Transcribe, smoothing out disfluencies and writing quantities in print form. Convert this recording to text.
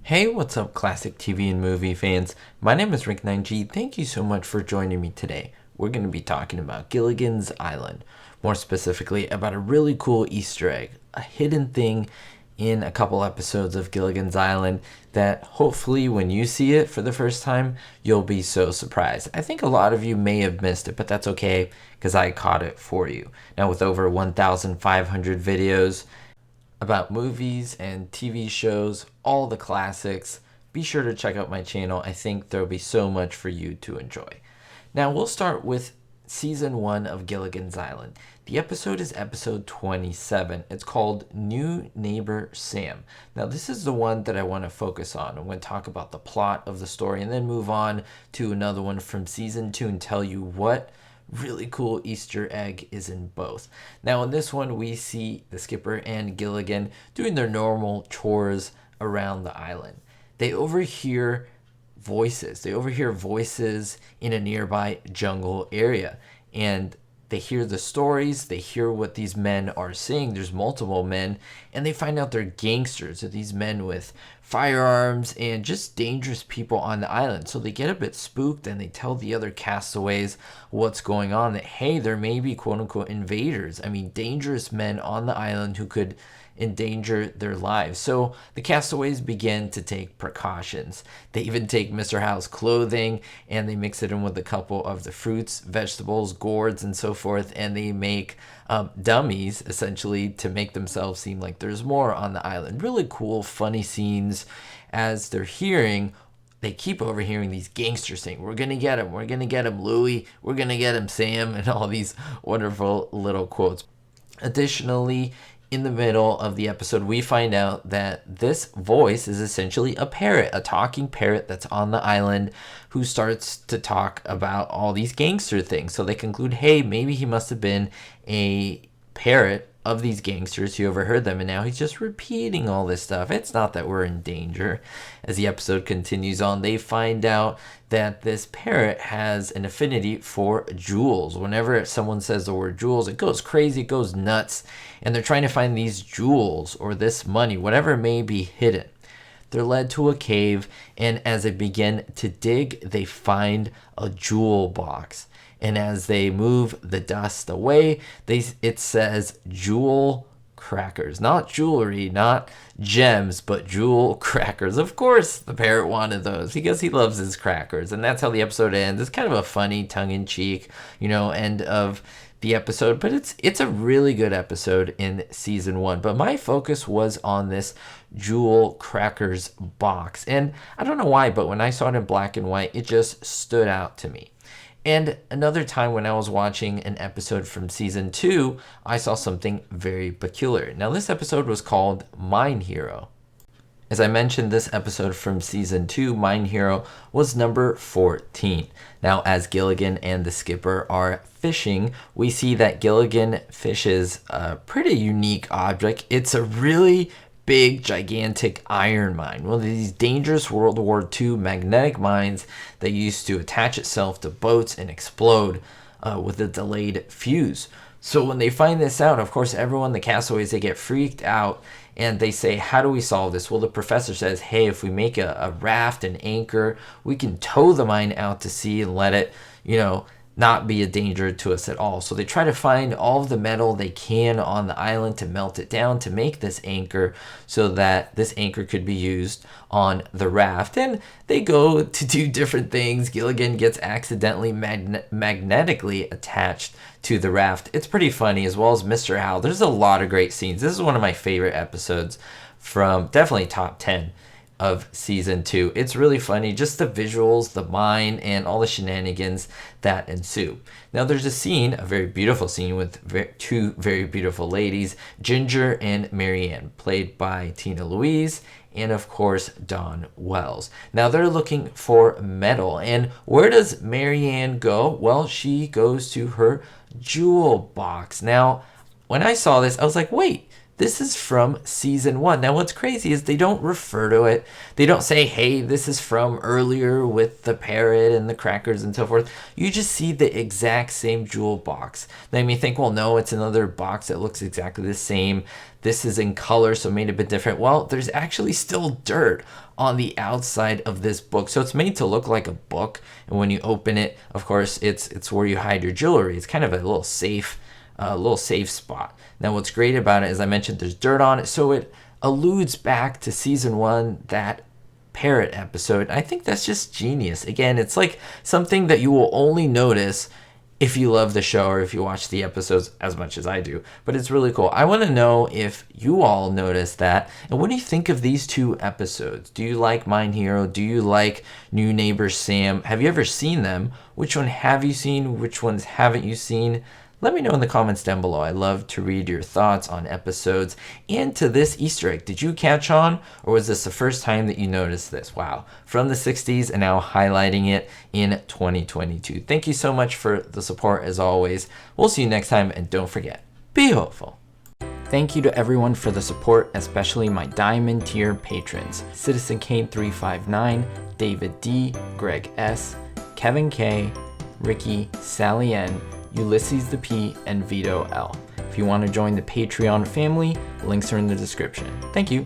Hey, what's up, classic TV and movie fans? My name is Rick9G. Thank you so much for joining me today. We're going to be talking about Gilligan's Island, more specifically about a really cool Easter egg, a hidden thing in a couple episodes of Gilligan's Island that hopefully when you see it for the first time, you'll be so surprised. I think a lot of you may have missed it, but that's okay because I caught it for you. Now, with over 1,500 videos, about movies and TV shows, all the classics. Be sure to check out my channel. I think there'll be so much for you to enjoy. Now, we'll start with season 1 of Gilligan's Island. The episode is episode 27. It's called New Neighbor Sam. Now, this is the one that I want to focus on. I'm going to talk about the plot of the story and then move on to another one from season 2 and tell you what really cool Easter egg is in both. Now, in this one, we see the skipper and Gilligan doing their normal chores around the island. They overhear voices. They overhear voices in a nearby jungle area. And they hear the stories. They hear what these men are saying. There's multiple men. And they find out they're gangsters. They're these men with firearms and just dangerous people on the island. So they get a bit spooked and they tell the other castaways what's going on. That, hey, there may be quote-unquote invaders. I mean, dangerous men on the island who could endanger their lives. So the castaways begin to take precautions. They even take Mr. Howe's clothing and they mix it in with a couple of the fruits, vegetables, gourds, and so forth, and they make dummies essentially to make themselves seem like there's more on the island. Really cool, funny scenes as they're hearing. They keep overhearing these gangsters saying, "We're gonna get him, we're gonna get him, Louie, we're gonna get him, Sam," and all these wonderful little quotes. Additionally, in the middle of the episode, we find out that this voice is essentially a parrot, a talking parrot that's on the island who starts to talk about all these gangster things. So they conclude, hey, maybe he must have been a parrot of these gangsters who overheard them, and now he's just repeating all this stuff. It's not that we're in danger. As the episode continues on, they find out that this parrot has an affinity for jewels. Whenever someone says the word jewels, it goes crazy, it goes nuts, and they're trying to find these jewels or this money, whatever may be hidden. They're led to a cave, and as they begin to dig, they find a jewel box. And as they move the dust away, it says jewel crackers. Not jewelry, not gems, but jewel crackers. Of course, the parrot wanted those because he loves his crackers. And that's how the episode ends. It's kind of a funny, tongue-in-cheek, end of the episode. But it's a really good episode in season 1. But my focus was on this jewel crackers box. And I don't know why, but when I saw it in black and white, it just stood out to me. And another time when I was watching an episode from season 2, I saw something very peculiar. Now, this episode was called Mine Hero. As I mentioned, this episode from season 2, Mine Hero, was number 14. Now, as Gilligan and the skipper are fishing, we see that Gilligan fishes a pretty unique object. It's a really big, gigantic iron mine. One of these dangerous World War II magnetic mines that used to attach itself to boats and explode with a delayed fuse. So when they find this out, of course, everyone, the castaways, they get freaked out and they say, how do we solve this? Well, the professor says, hey, if we make a raft, an anchor, we can tow the mine out to sea and let it, not be a danger to us at all. So they try to find all of the metal they can on the island to melt it down to make this anchor so that this anchor could be used on the raft. And they go to do different things. Gilligan gets accidentally magnetically attached to the raft. It's pretty funny, as well as Mr. Howe. There's a lot of great scenes. This is one of my favorite episodes from definitely top 10 of season 2. It's really funny, just the visuals, the mine, and all the shenanigans that ensue. Now, there's a scene, a very beautiful scene with two very beautiful ladies, Ginger and Marianne, played by Tina Louise and, of course, Dawn Wells. Now, they're looking for metal, and where does Marianne go? Well, she goes to her jewel box. Now, when I saw this, I was like, wait, This is from season 1. Now, what's crazy is they don't refer to it. They don't say, hey, this is from earlier with the parrot and the crackers and so forth. You just see the exact same jewel box. Now, you may think, well, no, it's another box that looks exactly the same. This is in color, so made a bit different. Well, there's actually still dirt on the outside of this book. So it's made to look like a book. And when you open it, of course, it's where you hide your jewelry. It's kind of a little safe spot. Now, what's great about it, as I mentioned, there's dirt on it. So it alludes back to season 1, that parrot episode. I think that's just genius. Again, it's like something that you will only notice if you love the show or if you watch the episodes as much as I do. But it's really cool. I want to know if you all noticed that. And what do you think of these 2 episodes? Do you like Mine Hero? Do you like New Neighbor Sam? Have you ever seen them? Which one have you seen? Which ones haven't you seen? Let me know in the comments down below. I love to read your thoughts on episodes and to this Easter egg. Did you catch on, or was this the first time that you noticed this? Wow, from the 60s and now highlighting it in 2022. Thank you so much for the support as always. We'll see you next time, and don't forget, be hopeful. Thank you to everyone for the support, especially my Diamond tier patrons. Citizen Kane 359, David D, Greg S, Kevin K, Ricky, Sally N, Ulysses the P, and Vito L. If you want to join the Patreon family, links are in the description. Thank you.